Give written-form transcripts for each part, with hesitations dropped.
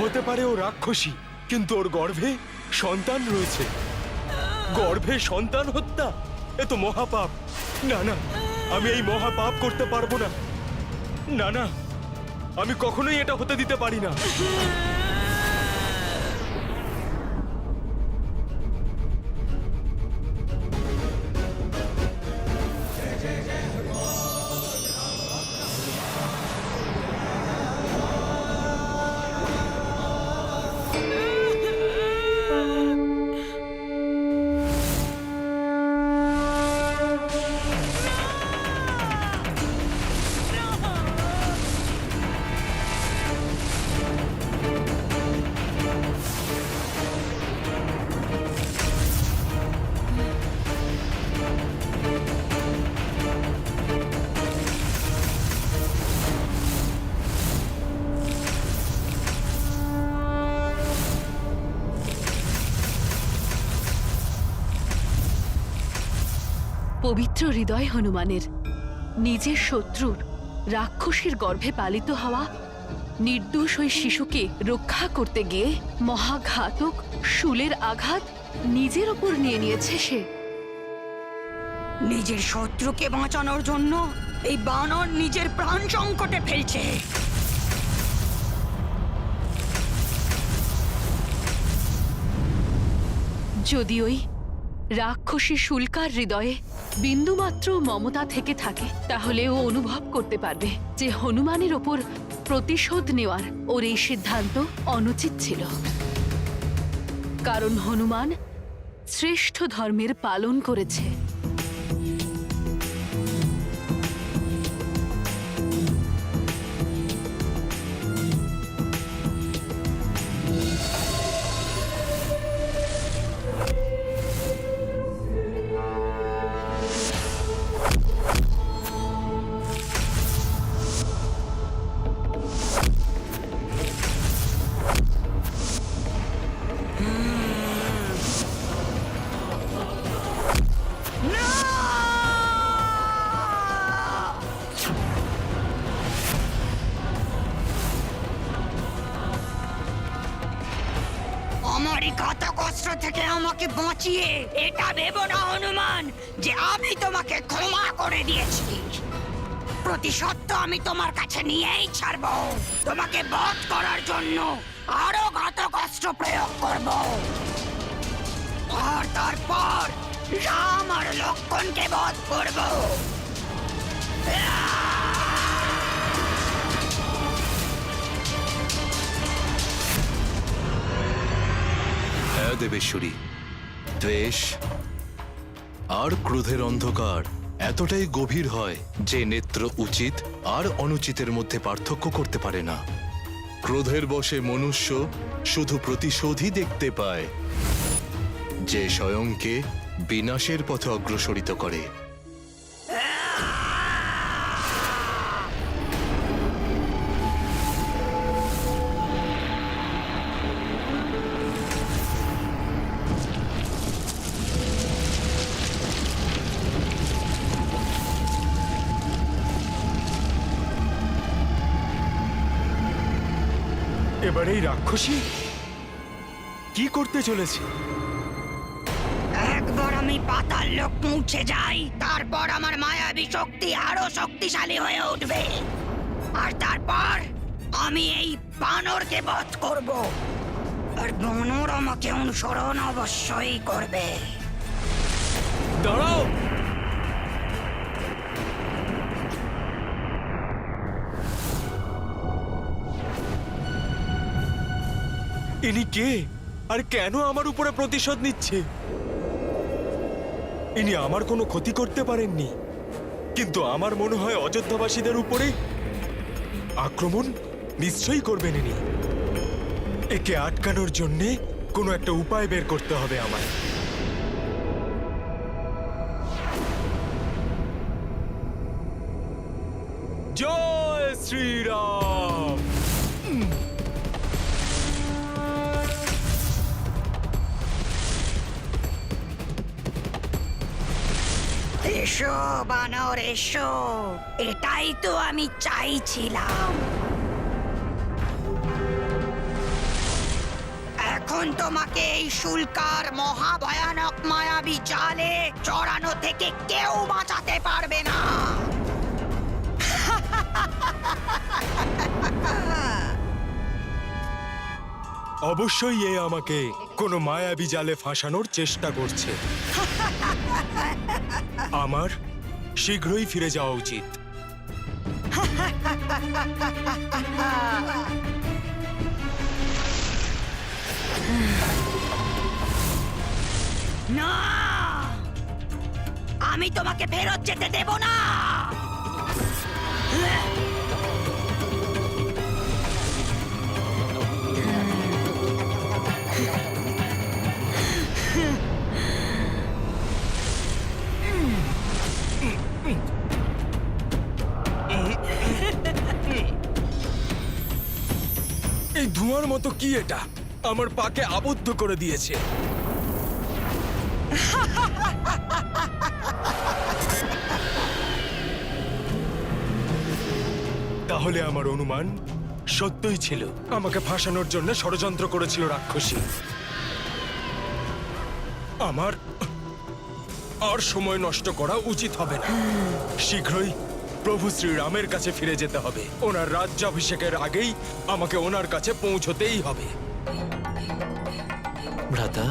হতে পারে ও রাক্ষসী, কিন্তু ওর গর্ভে সন্তান রয়েছে। গর্ভে সন্তান হত্যা, এ তো মহাপাপ। না না, আমি এই মহাপাপ করতে পারবো না। না না, আমি কখনোই এটা হতে দিতে পারি না। পবিত্র হৃদয় হনুমানের নিজের শত্রুর রাক্ষসীর গর্ভে পালিত হওয়া নির্দোষ ওই শিশুকে রক্ষা করতে গিয়ে মহাঘাতক শূলের আঘাত নিজের ওপর নিয়ে নিয়েছে সে। নিজের শত্রুকে বাঁচানোর জন্য এই বানর নিজের প্রাণ সংকটে ফেলছে। যদি ওই রাক্ষসী শুল্কার হৃদয়ে বিন্দুমাত্র মমতা থেকে থাকে, তাহলে ও অনুভব করতে পারবে যে হনুমানের ওপর প্রতিশোধ নেওয়ার ওর এই সিদ্ধান্ত অনুচিত ছিল। কারণ হনুমান শ্রেষ্ঠ ধর্মের পালন করেছে। আমারই ঘাতক অস্ত্র থেকে আমাকে বাঁচিয়ে এটা ভেবো না হনুমান যে আমি তোমাকে ক্ষমা করে দিয়েছি। প্রতিশোধ তো আমি তোমার কাছে নিয়েই ছাড়বো। তোমাকে বধ করার জন্য আরো ঘাতক অস্ত্র প্রয়োগ করব। আর তারপর রাম আর লক্ষ্মণকে বধ করব। হ্যাঁ দেবেশ্বরী, দ্বেষ আর ক্রোধের অন্ধকার এতটাই গভীর হয় যে নেত্র উচিত আর অনুচিতের মধ্যে পার্থক্য করতে পারে না। ক্রোধের বশে মনুষ্য শুধু প্রতিশোধই দেখতে পায়, যে স্বয়ংকে বিনাশের পথে অগ্রসরিত করে। এবার এই রাক্ষসী কি করতে চলেছে? একবার আমি পাতাল লোক মুছে যাই, তারপর আমার মায়াবী শক্তি আরো শক্তিশালী হয়ে উঠবে। আর তারপর আমি এই বানরকে বধ করব। আর বানর আমাকে অনুসরণ অবশ্যই করবে। দাঁড়াও! ইনি কে আর কেন আমার উপরে প্রতিশোধ নিচ্ছে? ইনি আমার কোনো ক্ষতি করতে পারেননি, কিন্তু আমার মনে হয় অযোধ্যাবাসীদের উপরে আক্রমণ নিশ্চয়ই করবেন ইনি। একে আটকানোর জন্যে কোনো একটা উপায় বের করতে হবে আমায়। জয় শ্রীরাম। এসো বানর এসো, এটাই তো আমি চাইছিলাম। এখন তোমাকে এই শুল্কার মহাভয়ানক মায়াবী জালে চড়ানো থেকে কেউ বাঁচাতে পারবে না। অবশ্যই এ আমাকে কোনো মায়াবী জালে ফাঁসানোর চেষ্টা করছে। আমার শীঘ্রই ফিরে যাওয়া উচিত। না, আমি তোমাকে ফেরত যেতে দেব না। এই ধোঁয়ার মতো কি এটা? আমার পাকে আবদ্ধ করে দিয়েছে। তাহলে আমার অনুমান সত্যই ছিল। আমাকে ফাঁসানোর জন্য ষড়যন্ত্র করেছিল রাক্ষসী। আমার আর সময় নষ্ট করা উচিত হবে না। শীঘ্রই প্রভু শ্রীরামের কাছে ফিরে যেতে হবে। ওনার রাজ্যাভিষেকের আগেই আমাকে ওনার কাছে পৌঁছতেই হবে। ভ্রাতা,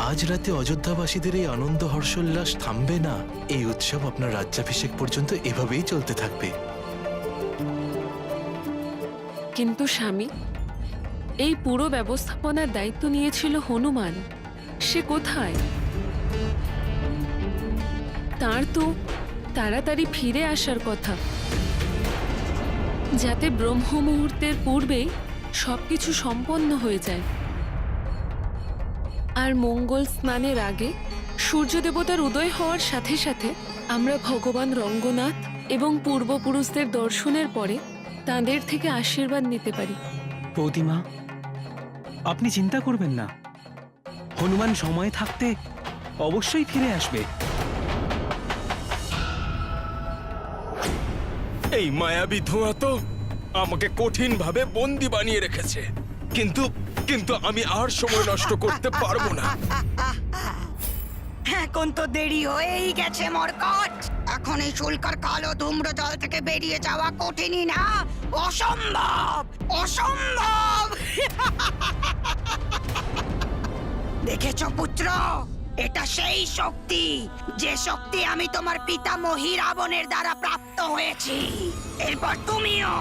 আজ রাতে অযোধ্যাবাসীদের এই আনন্দ হর্ষোল্লাস থামবে না। এই উৎসব আপনার রাজ্যাভিষেক পর্যন্ত এভাবেই চলতে থাকবে। কিন্তু স্বামী, এই পুরো ব্যবস্থাপনার দায়িত্ব নিয়েছিল হনুমান। সে কোথায়? তার তো তাড়াতাড়ি ফিরে আসার কথা, যাতে ব্রহ্ম মুহূর্তের পূর্বেই সবকিছু সম্পন্ন হয়ে যায়। আর মঙ্গল স্নানের আগে সূর্য দেবতার উদয় হওয়ার সাথে সাথে আমরা ভগবান রঙ্গনাথ এবং পূর্বপুরুষদের দর্শনের পরে তাঁদের থেকে আশীর্বাদ নিতে পারি। বৌদিমা, আপনি চিন্তা করবেন না। হনুমান সময় থাকতে অবশ্যই ফিরে আসবে। এই মায়াবী ধোঁয়া তো আমাকে কঠিনভাবে বন্দি বানিয়ে রেখেছে। কিন্তু আমি আর সময় নষ্ট করতে পারবো না। এখন তো দেরি হয়েই গেছে মরকট। এখন এই শুল্কার কালো ধূম্র জল থেকে বেরিয়ে যাওয়া কঠিনই না, অসম্ভব, অসম্ভব। দেখেছো পুত্র, এটা সেই শক্তি, যে শক্তি আমি তোমার পিতামহী রাবণের দ্বারা প্রাপ্ত হয়েছি। এরপর তুমিও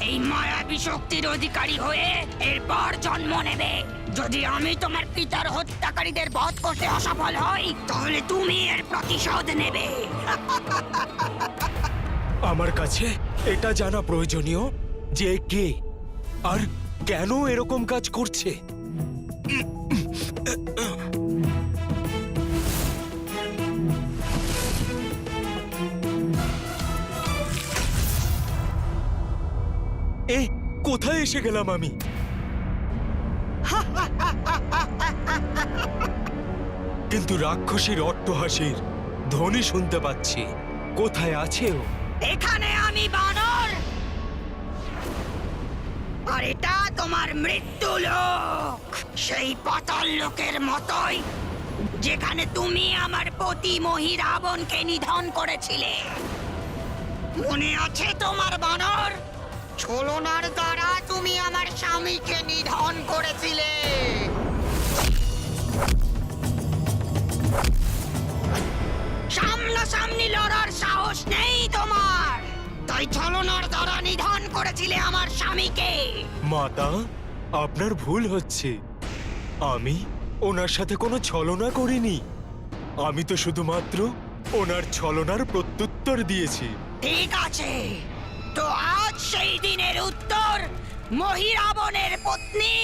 এই মায়াবী শক্তির অধিকারী হয়ে এরপর জন্ম নেবে। যদি আমি তোমার পিতার হত্যাকারীদের বধ করতে অসফল হই, তাহলে তুমি এর প্রতিশোধ নেবে। আমার কাছে এটা জানা প্রয়োজনীয় যে কে আর কেন এরকম কাজ করছে। কোথায় এসে গেলাম আমি? কিন্তু রাক্ষসীর অট্টহাসির ধ্বনি শুনতে পাচ্ছি। কোথায় আছে ও? এখানে আমি বানর, আর এটা তোমার মৃত্যু লোক, সেই পাতাল লোকের মতোই যেখানে তুমি আমার পতি মহি রাবণকে নিধন করেছিলে। মনে আছে তোমার বানর? ছলনার দ্বারা তুমি আমার স্বামীকে নিধন করেছিলে। সামনাসামনি লড়ার সাহস নেই তোমার, তাই ছলনার দ্বারা নিধন করেছিলে আমার স্বামীকে। মাতা, আপনার ভুল হচ্ছে। আমি ওনার সাথে কোনো ছলনা করিনি। আমি তো শুধুমাত্র ওনার ছলনার প্রত্যুত্তর দিয়েছি। ঠিক আছে, তো আজ সেই দিনের উত্তর মহি রাবণের পত্নী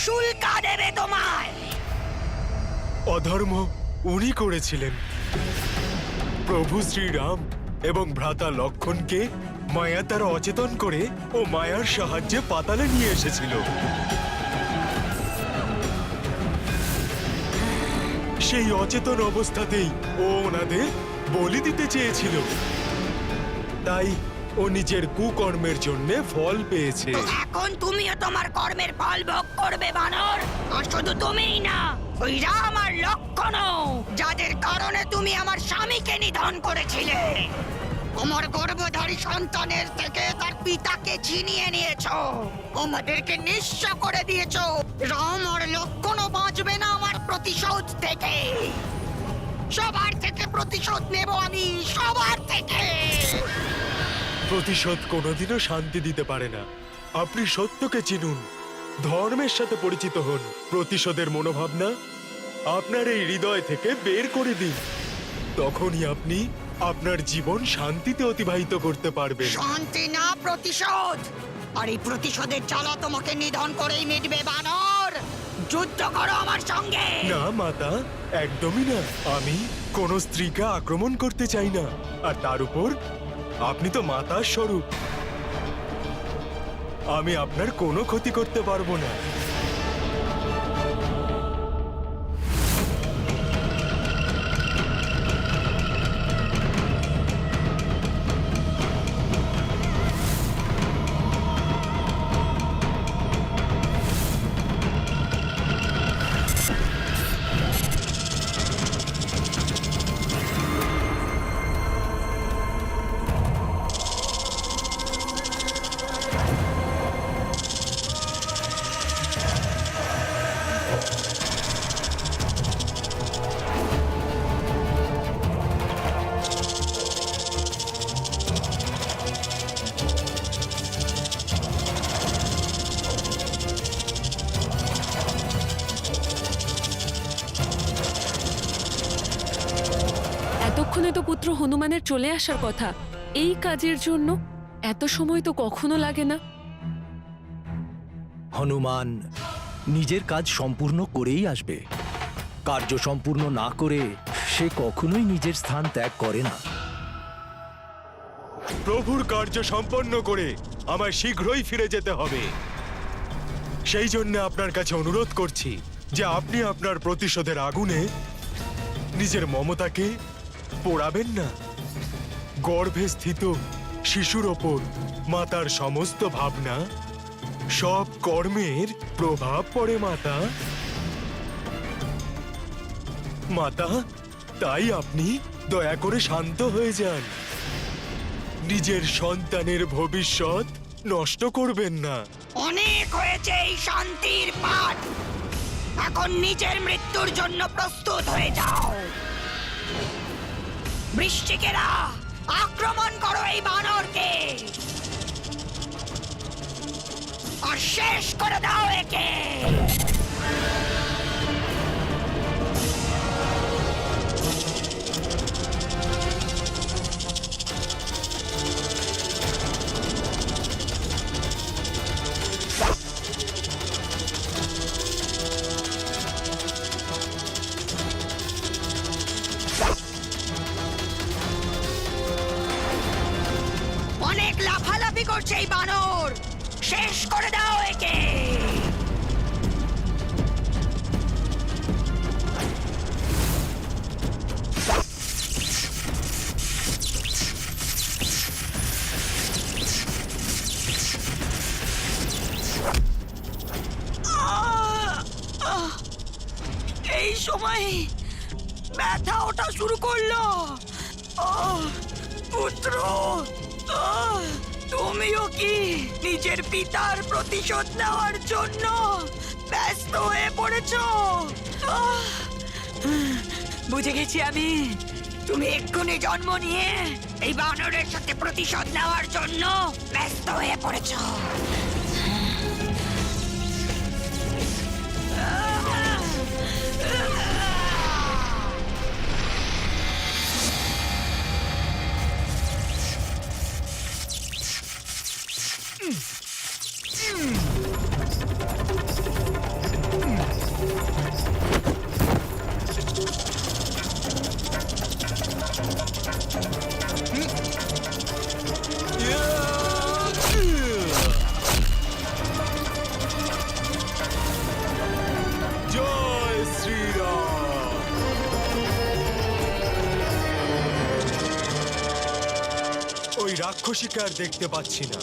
শুল্কা দেবে তোমায়। অধর্ম উনি করেছিলেন। প্রভু শ্রীরাম এবং ভ্রাতা লক্ষণকে মায়া তারা অচেতন করে ও মায়ার সাহায্যে পাতালে নিয়ে এসেছিল। সেই অচেতন অবস্থাতেই ও ওনাদের বলি দিতে চেয়েছিল। তাই ও নিজের কুকর্মের জন্য ফল পেয়েছে। তো এখন তুমিও তোমার কর্মের ফল ভোগ করবে বানর। আর শুধু তুমিই না, ওই রাম আর লক্ষণও, যাদের কারণে তুমি আমার স্বামীকে নিধন করেছিলে। আমার গর্ভধারী সন্তানের থেকে তার পিতাকে ছিনিয়ে নিয়েছো, আমাদেরকে নিঃস্ব করে দিয়েছো। রাম আর লক্ষণও বাঁচবে না আমার প্রতিশোধ থেকে। সবার থেকে প্রতিশোধ নেব আমি, সবার থেকে। প্রতিশোধ কোনোদিনও শান্তি দিতে পারে না। আপনি সত্যকে চিনুন, ধর্মের সাথে পরিচিত হন। প্রতিশোধের মনোভাবনা আপনার এই হৃদয় থেকে বের করে দিন, তখনই আপনি আপনার জীবন শান্তিতে অতিবাহিত করতে পারবেন। শান্তি না, প্রতিশোধ। আর এই প্রতিশোধের জ্বালা তোমাকে নিধন করেই মিটবে বানর। যুদ্ধ করো আমার সঙ্গে। না মাতা, একদমই না। আমি কোন স্ত্রীকে আক্রমণ করতে চাই না। আর তার উপর আপনি তো মাতার স্বরূপ, আমি আপনার কোনো ক্ষতি করতে পারবো না। এতক্ষণে তো পুত্র হনুমানের চলে আসার কথা। এই কাজের জন্য এত সময় তো কখনো লাগে না। হনুমান নিজের কাজ সম্পূর্ণ করেই আসবে। কার্য সম্পূর্ণ না করে সে কখনোই নিজের স্থান ত্যাগ করে না। প্রভুর কার্য সম্পন্ন করে আমায় শীঘ্রই ফিরে যেতে হবে। সেই জন্য আপনার কাছে অনুরোধ করছি যে আপনি আপনার প্রতিশোধের আগুনে নিজের মমতাকে পোড়াবেন না। গর্ভে স্থিত শিশুর ওপর মাতার সমস্ত ভাবনা, সব কর্মের প্রভাব পড়ে মাতা। মাতা, তাই আপনি দয়া করে শান্ত হয়ে যান। নিজের সন্তানের ভবিষ্যৎ নষ্ট করবেন না। অনেক হয়েছে এই শান্তির পাঠ। এখন নিজের মৃত্যুর জন্য প্রস্তুত হয়ে যাও। বৃশ্চিকেরা, আক্রমণ করো এই বানরকে আর শেষ করে দাও একে। অনেক লাফালাফি করছে এই বানর, শেষ করে দাও একে। এই সময় ব্যথা ওঠা শুরু করলো। পুত্র, তুমিও কি নিজের পিতার প্রতিশোধ নেওয়ার জন্য ব্যস্ত হয়ে পড়েছো? বুঝে গেছি আমি, তুমি এক্ষুনি জন্ম নিয়ে এই বানরের সাথে প্রতিশোধ নেওয়ার জন্য ব্যস্ত হয়ে পড়েছো। রাক্ষসীকে আর দেখতে পাচ্ছি না।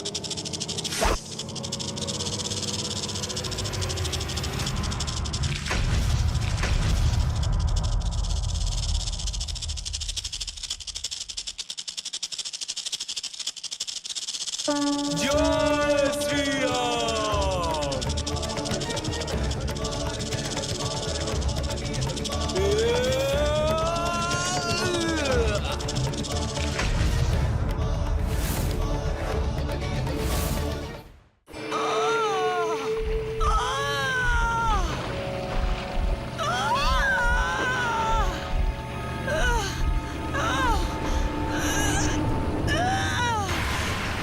জয় শ্রীরাম।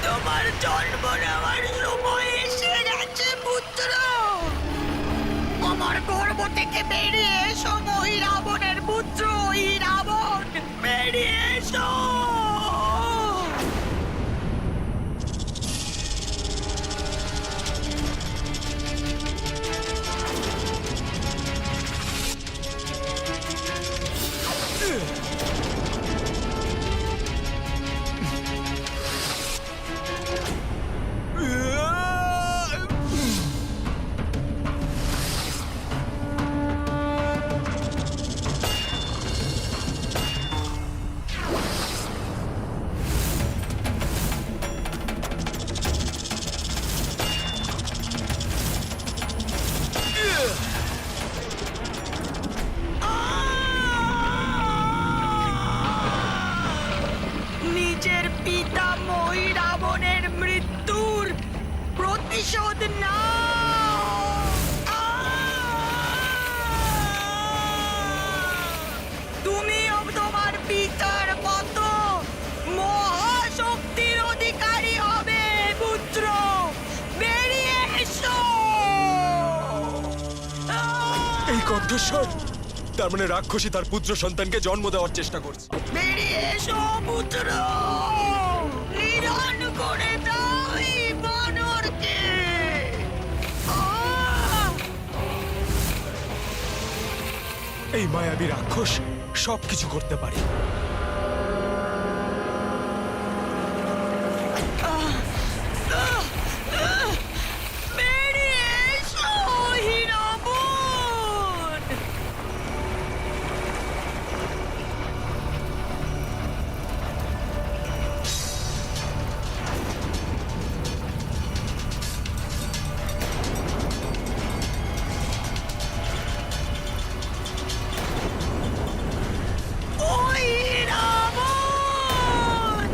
তোমার জন্ম নেওয়ার সময় এসে গেছে পুত্র। আমার গর্ভ থেকে বেরিয়ে এসো ওই রাবণের পুত্র, ওই রাবণ, বেরিয়ে এসো। নিজের পিতা মই রাবণের মৃত্যুর প্রতিশোধ নাও। তুমিও তোমার পিতার মতো মহাশক্তির অধিকারী হবে পুত্র, বেরিয়ে এসো। এই কণ্ঠস্বর, তার মানে রাক্ষসী তার পুত্র সন্তানকে জন্ম দেওয়ার চেষ্টা করছে। বেরিয়ে এসো পুত্র, নিধন করে দাও এই বানরকে। এই মায়াবী রাক্ষস সবকিছু করতে পারে। বেরিয়ে এসো হিরাবণ। ওই রাবণ!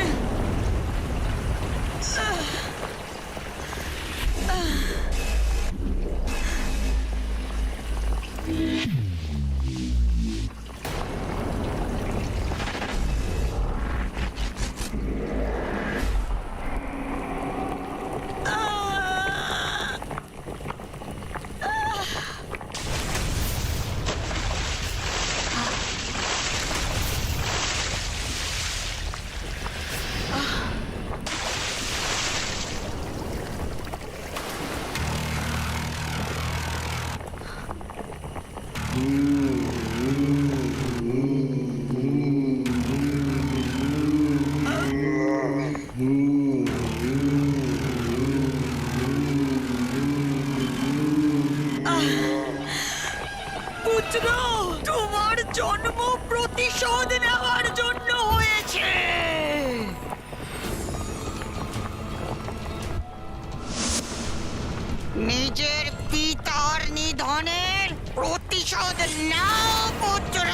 পুত্র, তোমার জন্ম প্রতিশোধ নেওয়ার জন্য হয়েছে। নিজের পিতার নিধনের প্রতিশোধ নাও পুত্র।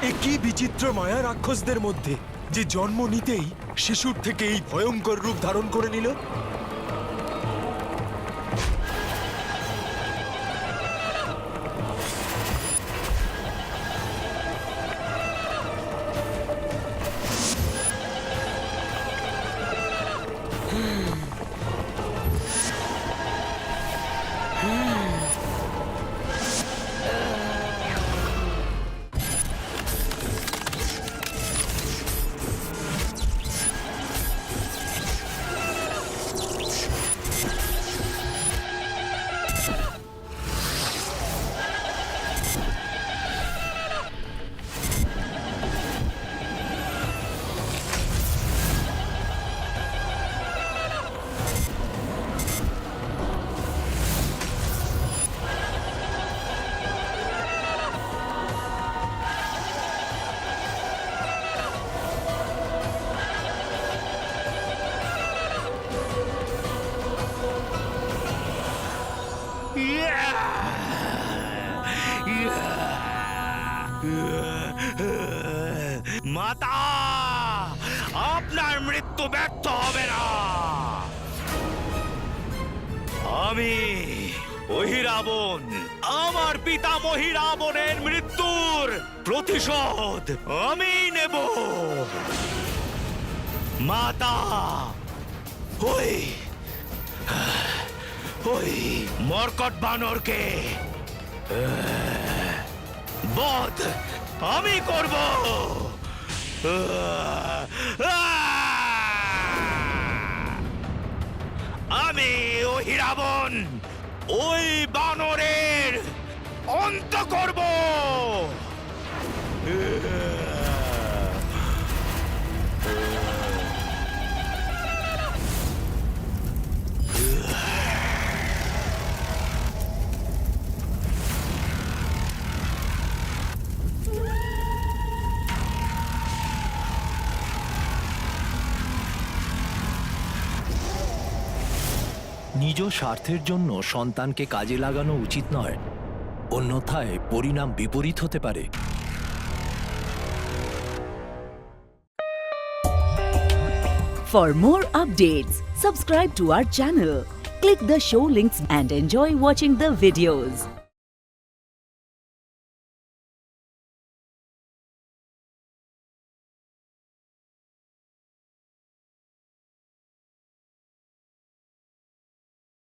এ কি বিচিত্র মায়া রাক্ষসদের মধ্যে, যে জন্ম নিতেই শিশুর থেকে এই ভয়ঙ্কর রূপ ধারণ করে নিল। মাতা, আপনার মৃত্যু ব্যর্থ হবে না। আমি অহিরাবণ, আমার পিতা মহিরাবণের মৃত্যুর প্রতিশোধ আমি নেব। মাতা, ওই ওই মর্কট বানরকে বধ আমি করব। আমি অহিরাবণ ওই বানরের অন্ত করব। নিজ স্বার্থের জন্য সন্তানকে কাজে লাগানো উচিত নয়, অন্যথায় পরিণাম বিপরীত হতে পারে। For more updates, subscribe to our channel, click the show links and enjoy watching the videos.